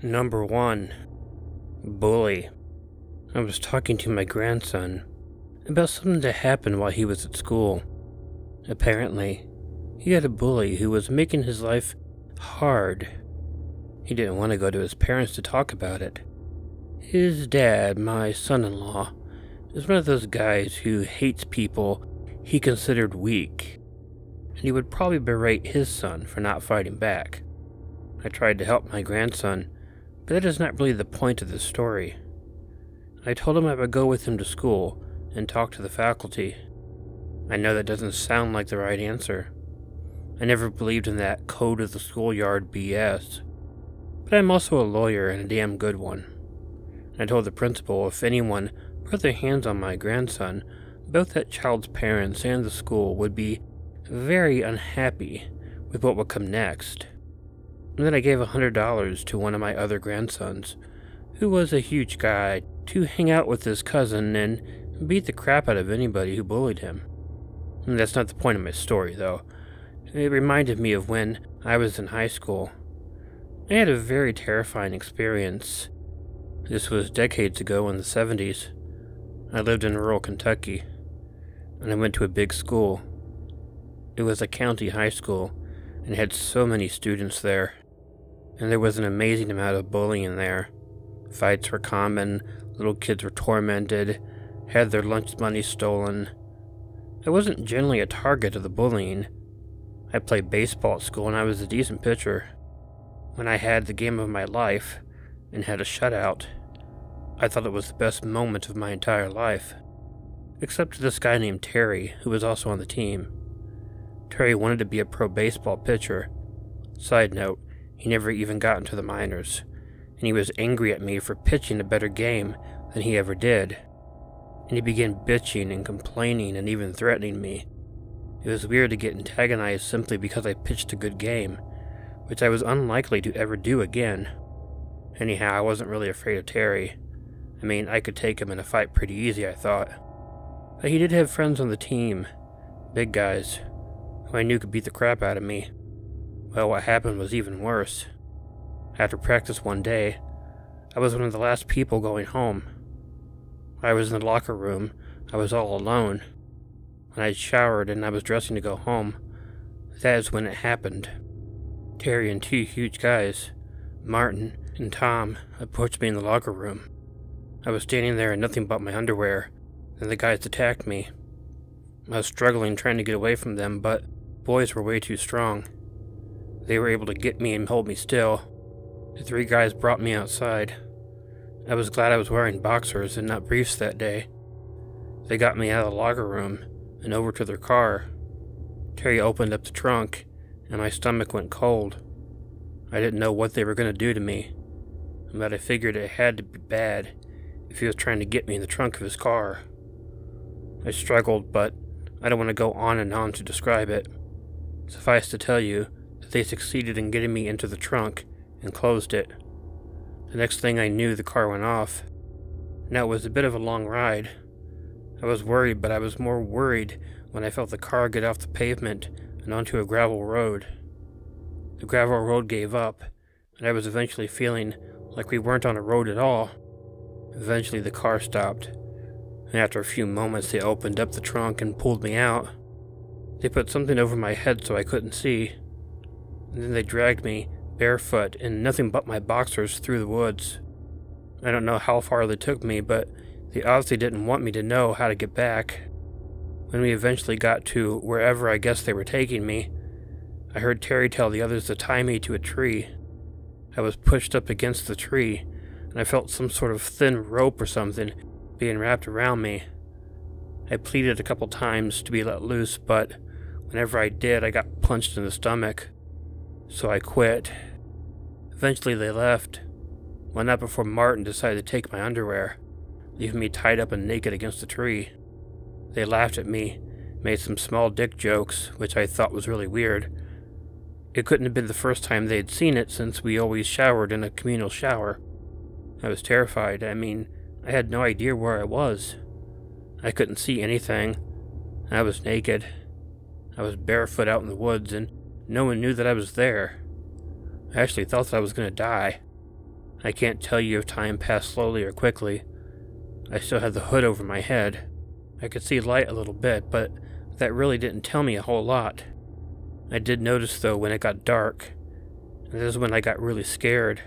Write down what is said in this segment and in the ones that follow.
Number 1. Bully. I was talking to my grandson about something that happened while he was at school. Apparently, he had a bully who was making his life hard. He didn't want to go to his parents to talk about it. His dad, my son-in-law, is one of those guys who hates people he considered weak, and he would probably berate his son for not fighting back. I tried to help my grandson, but that is not really the point of this story. I told him I would go with him to school and talk to the faculty. I know that doesn't sound like the right answer. I never believed in that code of the schoolyard BS, but I'm also a lawyer and a damn good one. I told the principal if anyone put their hands on my grandson, both that child's parents and the school would be very unhappy with what would come next. And then I gave $100 to one of my other grandsons, who was a huge guy, to hang out with his cousin and beat the crap out of anybody who bullied him. And that's not the point of my story, though. It reminded me of when I was in high school. I had a very terrifying experience. This was decades ago in the 70s. I lived in rural Kentucky, and I went to a big school. It was a county high school, and had so many students there. And there was an amazing amount of bullying there. Fights were common, little kids were tormented, had their lunch money stolen. I wasn't generally a target of the bullying. I played baseball at school and I was a decent pitcher. When I had the game of my life and had a shutout, I thought it was the best moment of my entire life. Except to this guy named Terry, who was also on the team. Terry wanted to be a pro baseball pitcher. Side note, he never even got into the minors, and he was angry at me for pitching a better game than he ever did. And he began bitching and complaining and even threatening me. It was weird to get antagonized simply because I pitched a good game, which I was unlikely to ever do again. Anyhow, I wasn't really afraid of Terry. I mean, I could take him in a fight pretty easy, I thought. But he did have friends on the team, big guys, who I knew could beat the crap out of me. Well, what happened was even worse. After practice one day, I was one of the last people going home. I was in the locker room. I was all alone. When I had showered and I was dressing to go home, that is when it happened. Terry and two huge guys, Martin and Tom, approached me in the locker room. I was standing there in nothing but my underwear, and the guys attacked me. I was struggling trying to get away from them, but boys were way too strong. They were able to get me and hold me still. The three guys brought me outside. I was glad I was wearing boxers and not briefs that day. They got me out of the locker room and over to their car. Terry opened up the trunk, and my stomach went cold. I didn't know what they were going to do to me, but I figured it had to be bad if he was trying to get me in the trunk of his car. I struggled, but I don't want to go on and on to describe it. Suffice to tell you that they succeeded in getting me into the trunk and closed it. The next thing I knew, the car went off. Now, it was a bit of a long ride. I was worried, but I was more worried when I felt the car get off the pavement and onto a gravel road. The gravel road gave up, and I was eventually feeling like we weren't on a road at all. Eventually the car stopped, and after a few moments they opened up the trunk and pulled me out. They put something over my head so I couldn't see, and then they dragged me barefoot in nothing but my boxers through the woods. I don't know how far they took me, but they obviously didn't want me to know how to get back. When we eventually got to wherever I guess they were taking me, I heard Terry tell the others to tie me to a tree. I was pushed up against the tree, and I felt some sort of thin rope or something being wrapped around me. I pleaded a couple times to be let loose, but whenever I did, I got punched in the stomach. So I quit. Eventually they left. Well, not before Martin decided to take my underwear, leaving me tied up and naked against the tree. They laughed at me, made some small dick jokes, which I thought was really weird. It couldn't have been the first time they'd seen it, since we always showered in a communal shower. I was terrified. I mean, I had no idea where I was. I couldn't see anything. I was naked. I was barefoot out in the woods, and no one knew that I was there. I actually thought that I was going to die. I can't tell you if time passed slowly or quickly. I still had the hood over my head. I could see light a little bit, but that really didn't tell me a whole lot. I did notice, though, when it got dark, and this is when I got really scared.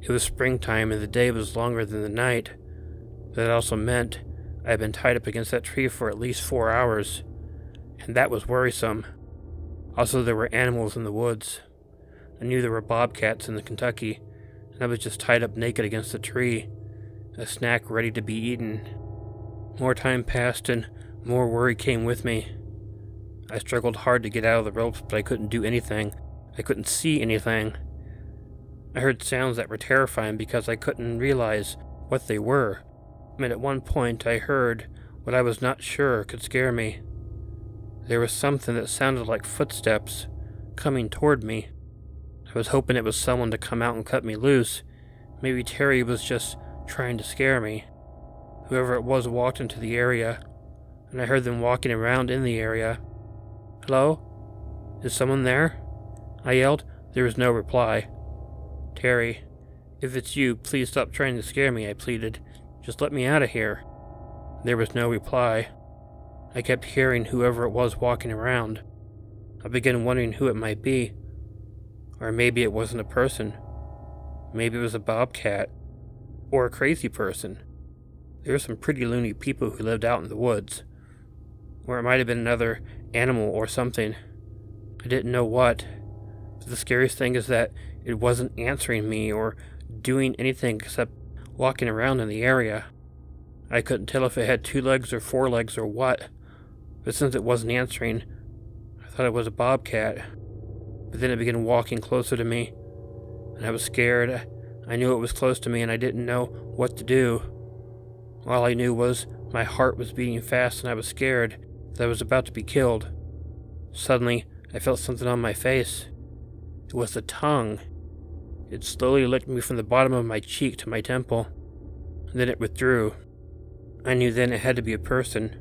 It was springtime and the day was longer than the night. That also meant I had been tied up against that tree for at least 4 hours, and that was worrisome. Also, there were animals in the woods. I knew there were bobcats in the Kentucky, and I was just tied up naked against the tree, a snack ready to be eaten. More time passed and more worry came with me. I struggled hard to get out of the ropes, but I couldn't do anything. I couldn't see anything. I heard sounds that were terrifying because I couldn't realize what they were. I mean, at one point I heard what I was not sure could scare me. There was something that sounded like footsteps coming toward me. I was hoping it was someone to come out and cut me loose. Maybe Terry was just trying to scare me. Whoever it was walked into the area, and I heard them walking around in the area. "Hello? Is someone there?" I yelled. There was no reply. "Terry, if it's you, please stop trying to scare me," I pleaded. "Just let me out of here." There was no reply. I kept hearing whoever it was walking around. I began wondering who it might be. Or maybe it wasn't a person. Maybe it was a bobcat. Or a crazy person. There were some pretty loony people who lived out in the woods. Or it might have been another animal or something. I didn't know what. But the scariest thing is that it wasn't answering me or doing anything except walking around in the area. I couldn't tell if it had 2 legs or 4 legs or what. But since it wasn't answering, I thought it was a bobcat. But then it began walking closer to me, and I was scared. I knew it was close to me, and I didn't know what to do. All I knew was my heart was beating fast, and I was scared that I was about to be killed. Suddenly, I felt something on my face. It was a tongue. It slowly licked me from the bottom of my cheek to my temple, and then it withdrew. I knew then it had to be a person,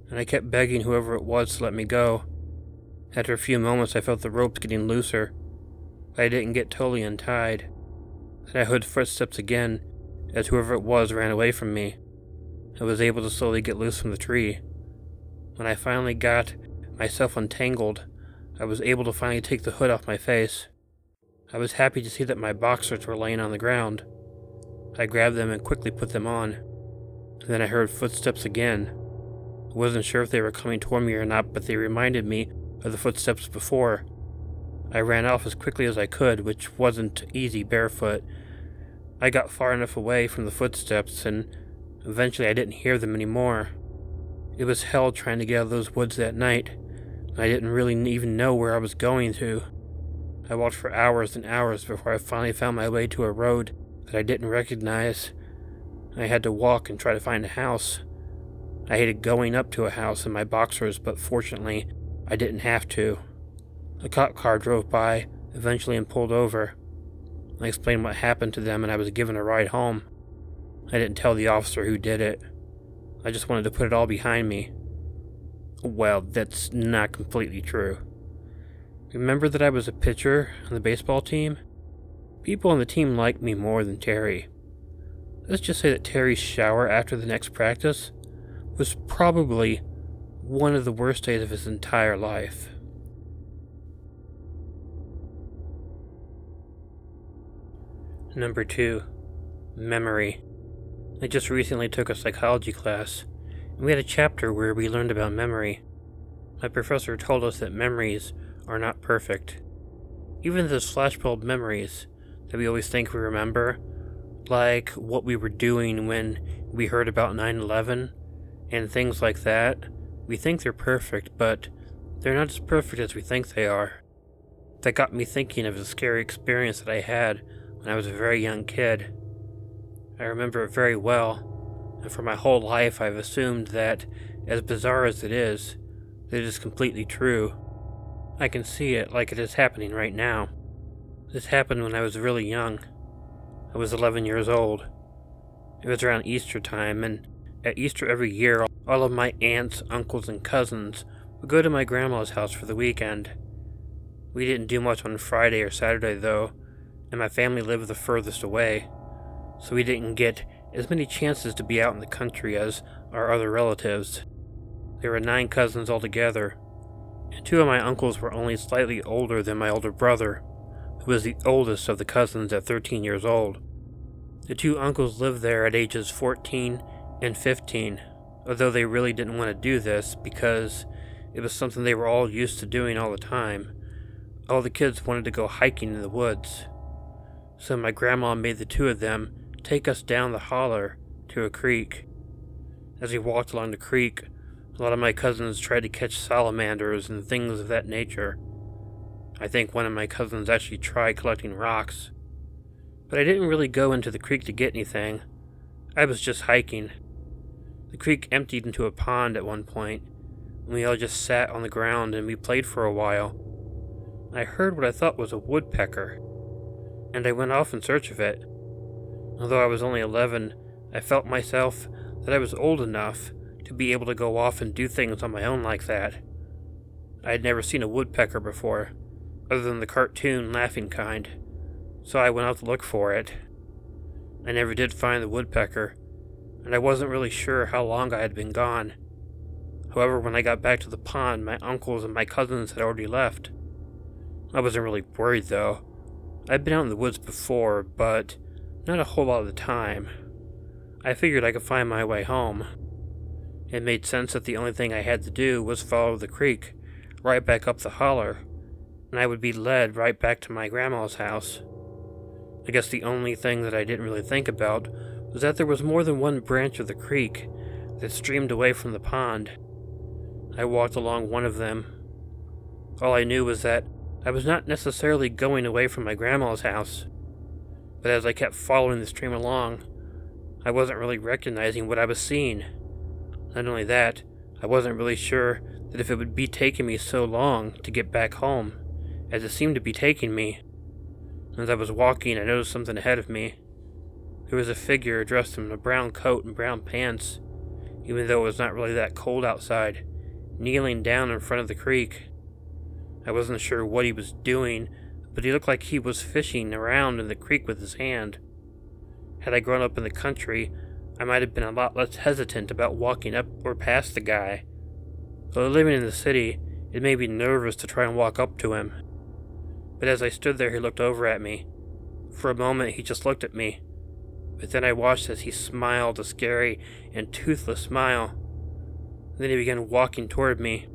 and I kept begging whoever it was to let me go. After a few moments, I felt the ropes getting looser, but I didn't get totally untied. Then I heard footsteps again, as whoever it was ran away from me. I was able to slowly get loose from the tree. When I finally got myself untangled, I was able to finally take the hood off my face. I was happy to see that my boxers were laying on the ground. I grabbed them and quickly put them on. And then I heard footsteps again. I wasn't sure if they were coming toward me or not, but they reminded me of the footsteps before. I ran off as quickly as I could, which wasn't easy barefoot. I got far enough away from the footsteps, and eventually I didn't hear them anymore. It was hell trying to get out of those woods that night, and I didn't really even know where I was going to. I walked for hours and hours before I finally found my way to a road that I didn't recognize. I had to walk and try to find a house. I hated going up to a house in my boxers, but fortunately, I didn't have to. A cop car drove by, eventually, and pulled over. I explained what happened to them, and I was given a ride home. I didn't tell the officer who did it. I just wanted to put it all behind me. Well, that's not completely true. Remember that I was a pitcher on the baseball team? People on the team liked me more than Terry. Let's just say that Terry's shower after the next practice was probably one of the worst days of his entire life. Number 2. Memory. I just recently took a psychology class, and we had a chapter where we learned about memory. My professor told us that memories are not perfect. Even those flashbulb memories that we always think we remember, like what we were doing when we heard about 9/11 and things like that, we think they're perfect, but they're not as perfect as we think they are. That got me thinking of the scary experience that I had when I was a very young kid. I remember it very well, and for my whole life I've assumed that, as bizarre as it is completely true. I can see it like it is happening right now. This happened when I was really young. I was 11 years old. It was around Easter time, and at Easter every year, all of my aunts, uncles, and cousins would go to my grandma's house for the weekend. We didn't do much on Friday or Saturday, though, and my family lived the furthest away, so we didn't get as many chances to be out in the country as our other relatives. There were 9 cousins altogether, and 2 of my uncles were only slightly older than my older brother, who was the oldest of the cousins at 13 years old. The 2 uncles lived there at ages 14 and 15, although they really didn't want to do this because it was something they were all used to doing all the time. All the kids wanted to go hiking in the woods, so my grandma made the 2 of them take us down the holler to a creek. As we walked along the creek, a lot of my cousins tried to catch salamanders and things of that nature. I think one of my cousins actually tried collecting rocks, but I didn't really go into the creek to get anything. I was just hiking. The creek emptied into a pond at one point, and we all just sat on the ground and we played for a while. I heard what I thought was a woodpecker, and I went off in search of it. Although I was only 11, I felt myself that I was old enough to be able to go off and do things on my own like that. I had never seen a woodpecker before, other than the cartoon laughing kind, so I went out to look for it. I never did find the woodpecker, and I wasn't really sure how long I had been gone. However, when I got back to the pond, my uncles and my cousins had already left. I wasn't really worried, though. I'd been out in the woods before, but not a whole lot of the time. I figured I could find my way home. It made sense that the only thing I had to do was follow the creek, right back up the holler, and I would be led right back to my grandma's house. I guess the only thing that I didn't really think about was that there was more than one branch of the creek that streamed away from the pond. I walked along one of them. All I knew was that I was not necessarily going away from my grandma's house, but as I kept following the stream along, I wasn't really recognizing what I was seeing. Not only that, I wasn't really sure that if it would be taking me so long to get back home, as it seemed to be taking me. As I was walking, I noticed something ahead of me. There was a figure dressed in a brown coat and brown pants, even though it was not really that cold outside, kneeling down in front of the creek. I wasn't sure what he was doing, but he looked like he was fishing around in the creek with his hand. Had I grown up in the country, I might have been a lot less hesitant about walking up or past the guy. Though living in the city, it made me nervous to try and walk up to him. But as I stood there, he looked over at me. For a moment, he just looked at me. But then I watched as he smiled a scary and toothless smile. Then he began walking toward me.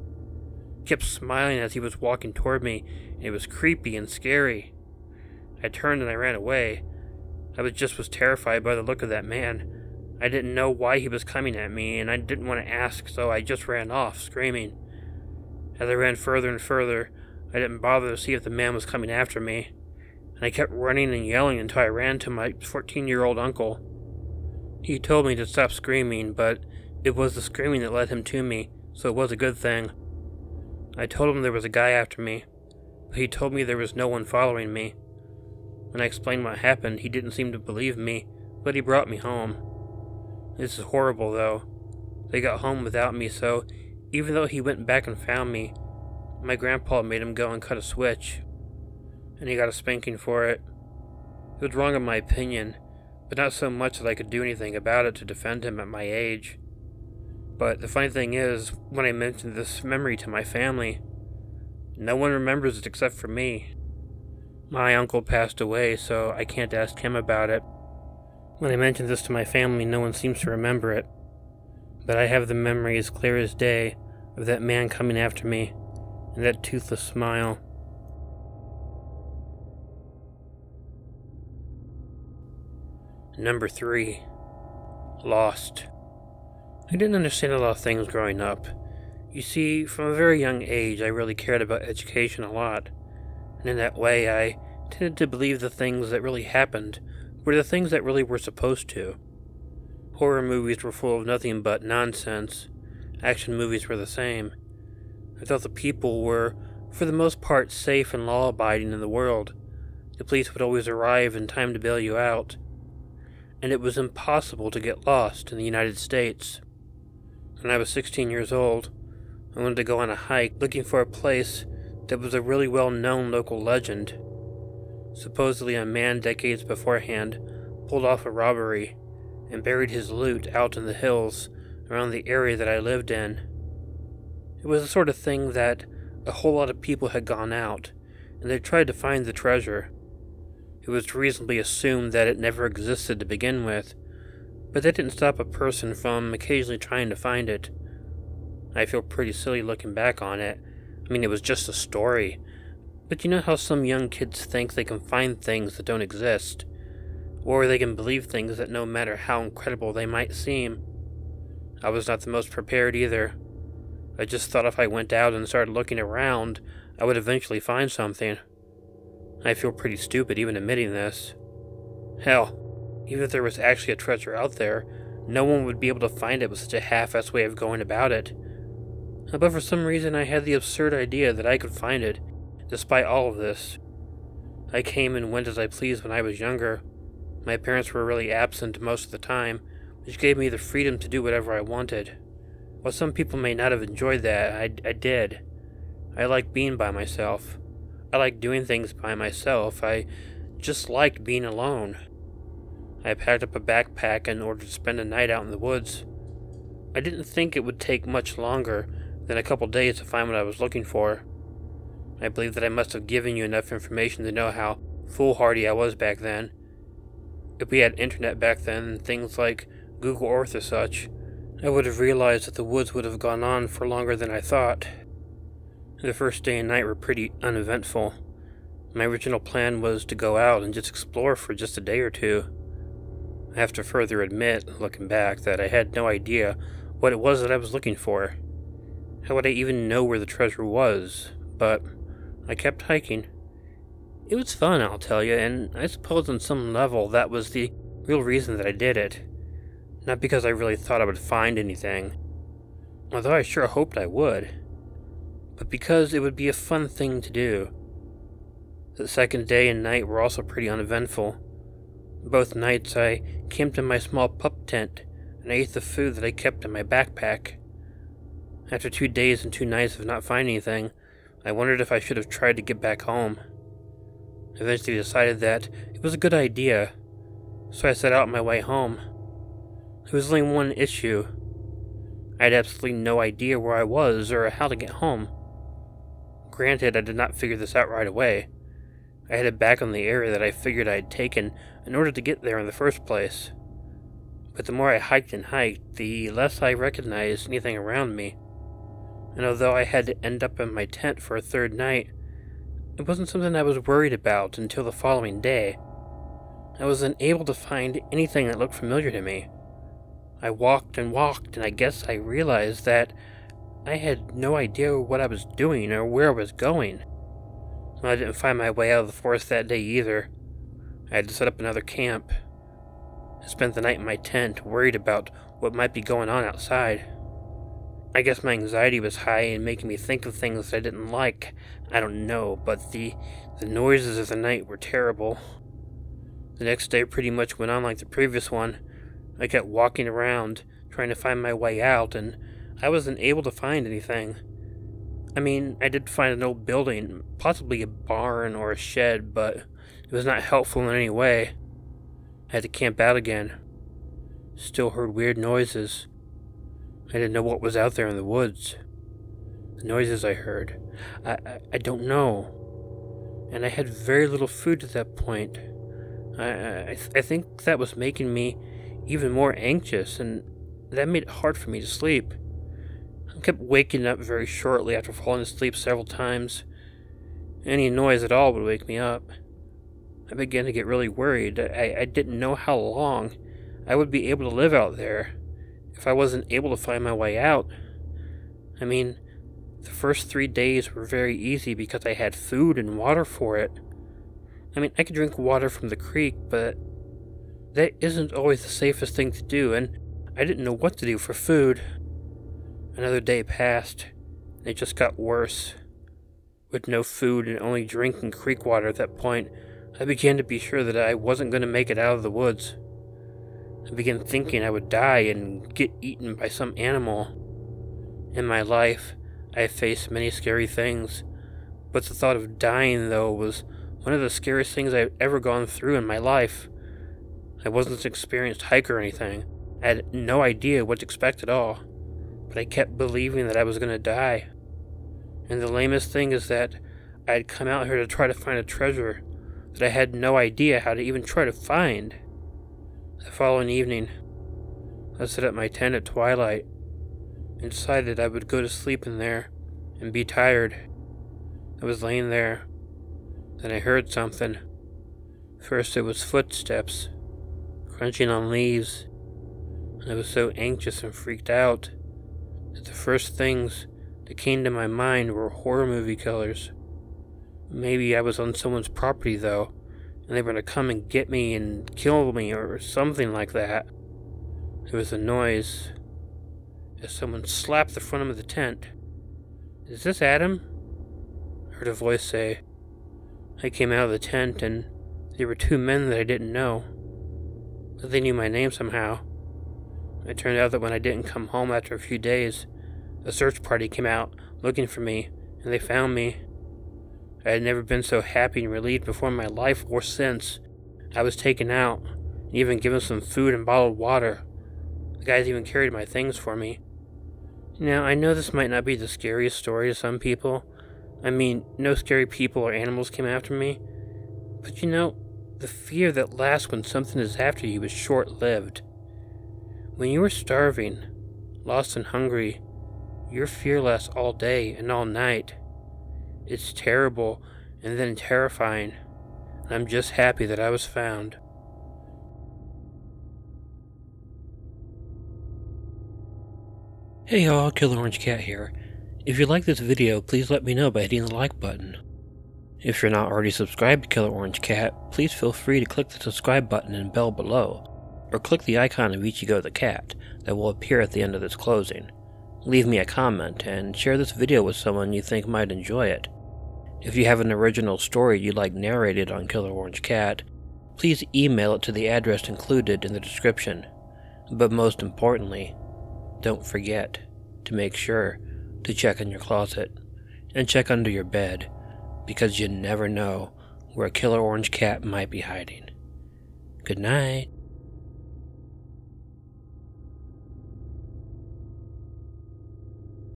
He kept smiling as he was walking toward me, and it was creepy and scary. I turned and I ran away. I was terrified by the look of that man. I didn't know why he was coming at me, and I didn't want to ask, so I just ran off, screaming. As I ran further and further, I didn't bother to see if the man was coming after me, and I kept running and yelling until I ran to my 14-year-old uncle. He told me to stop screaming, but it was the screaming that led him to me, so it was a good thing. I told him there was a guy after me, but he told me there was no one following me. When I explained what happened, he didn't seem to believe me, but he brought me home. This is horrible, though. They got home without me, so even though he went back and found me, my grandpa made him go and cut a switch, and he got a spanking for it. It was wrong in my opinion, but not so much that I could do anything about it to defend him at my age. But the funny thing is, when I mentioned this memory to my family, no one remembers it except for me. My uncle passed away, so I can't ask him about it. When I mention this to my family, no one seems to remember it. But I have the memory as clear as day of that man coming after me, and that toothless smile. Number 3. Lost. I didn't understand a lot of things growing up. You see, from a very young age, I really cared about education a lot, and in that way, I tended to believe the things that really happened were the things that really were supposed to. Horror movies were full of nothing but nonsense. Action movies were the same. I thought the people were, for the most part, safe and law-abiding in the world. The police would always arrive in time to bail you out, and it was impossible to get lost in the United States. When I was 16 years old, I wanted to go on a hike looking for a place that was a really well-known local legend. Supposedly a man decades beforehand pulled off a robbery and buried his loot out in the hills around the area that I lived in. It was the sort of thing that a whole lot of people had gone out, and they tried to find the treasure. It was reasonably assumed that it never existed to begin with, but that didn't stop a person from occasionally trying to find it. I feel pretty silly looking back on it. I mean, it was just a story. But you know how some young kids think they can find things that don't exist? Or they can believe things that no matter how incredible they might seem. I was not the most prepared either. I just thought if I went out and started looking around, I would eventually find something. I feel pretty stupid even admitting this. Hell, even if there was actually a treasure out there, no one would be able to find it with such a half-assed way of going about it. But for some reason I had the absurd idea that I could find it, despite all of this. I came and went as I pleased when I was younger. My parents were really absent most of the time, which gave me the freedom to do whatever I wanted. While some people may not have enjoyed that, I did. I liked being by myself. I liked doing things by myself. I just liked being alone. I packed up a backpack in order to spend a night out in the woods. I didn't think it would take much longer than a couple days to find what I was looking for. I believe that I must have given you enough information to know how foolhardy I was back then. If we had internet back then and things like Google Earth or such, I would have realized that the woods would have gone on for longer than I thought. The first day and night were pretty uneventful. My original plan was to go out and just explore for just a day or two. I have to further admit, looking back, that I had no idea what it was that I was looking for. How would I even know where the treasure was? But I kept hiking. It was fun, I'll tell you, and I suppose on some level that was the real reason that I did it. Not because I really thought I would find anything, although I sure hoped I would, but because it would be a fun thing to do. The second day and night were also pretty uneventful. Both nights I camped in my small pup tent and I ate the food that I kept in my backpack. After 2 days and 2 nights of not finding anything, I wondered if I should have tried to get back home. I eventually decided that it was a good idea, so I set out on my way home. There was only one issue. I had absolutely no idea where I was or how to get home. Granted, I did not figure this out right away. I headed back on the area that I figured I had taken in order to get there in the first place. But the more I hiked and hiked, the less I recognized anything around me. And although I had to end up in my tent for a third night, it wasn't something I was worried about until the following day. I was unable to find anything that looked familiar to me. I walked and walked, and I guess I realized that I had no idea what I was doing or where I was going. Well, I didn't find my way out of the forest that day either. I had to set up another camp. I spent the night in my tent, worried about what might be going on outside. I guess my anxiety was high and making me think of things I didn't like. I don't know, but the noises of the night were terrible. The next day pretty much went on like the previous one. I kept walking around, trying to find my way out, and I wasn't able to find anything. I mean, I did find an old building, possibly a barn or a shed, but it was not helpful in any way. I had to camp out again. Still heard weird noises. I didn't know what was out there in the woods. The noises I heard, I don't know. And I had very little food at that point. I think that was making me even more anxious, and that made it hard for me to sleep. I kept waking up very shortly after falling asleep several times. Any noise at all would wake me up. I began to get really worried. I didn't know how long I would be able to live out there if I wasn't able to find my way out. I mean, the first 3 days were very easy because I had food and water for it. I mean, I could drink water from the creek, but that isn't always the safest thing to do, and I didn't know what to do for food. Another day passed, and it just got worse. With no food and only drinking creek water at that point, I began to be sure that I wasn't going to make it out of the woods. I began thinking I would die and get eaten by some animal. In my life, I have faced many scary things, but the thought of dying, though, was One of the scariest things I've ever gone through in my life. I wasn't an experienced hiker or anything. I had no idea what to expect at all. But I kept believing that I was going to die. And the lamest thing is that I had come out here to try to find a treasure that I had no idea how to even try to find. The following evening, I set up my tent at twilight and decided I would go to sleep in there and be tired. I was laying there. Then I heard something. First it was footsteps, crunching on leaves, and I was so anxious and freaked out that the first things that came to my mind were horror movie colors. Maybe I was on someone's property though, and they were going to come and get me and kill me or something like that. There was a noise as someone slapped the front of the tent. "Is this Adam?" I heard a voice say. I came out of the tent and there were two men that I didn't know, but they knew my name somehow. It turned out that when I didn't come home after a few days, a search party came out looking for me, and they found me. I had never been so happy and relieved before in my life or since. I was taken out, and even given some food and bottled water. The guys even carried my things for me. Now, I know this might not be the scariest story to some people. I mean, no scary people or animals came after me. But you know, the fear that lasts when something is after you is short-lived. When you are starving, lost and hungry, you're fearless all day and all night. It's terrible and then terrifying. And I'm just happy that I was found. Hey y'all, Killer Orange Cat here. If you like this video, please let me know by hitting the like button. If you're not already subscribed to Killer Orange Cat, please feel free to click the subscribe button and bell below, or click the icon of Ichigo the cat that will appear at the end of this closing. Leave me a comment, and share this video with someone you think might enjoy it. If you have an original story you'd like narrated on Killer Orange Cat, please email it to the address included in the description. But most importantly, don't forget to make sure to check in your closet and check under your bed, because you never know where a Killer Orange Cat might be hiding. Good night.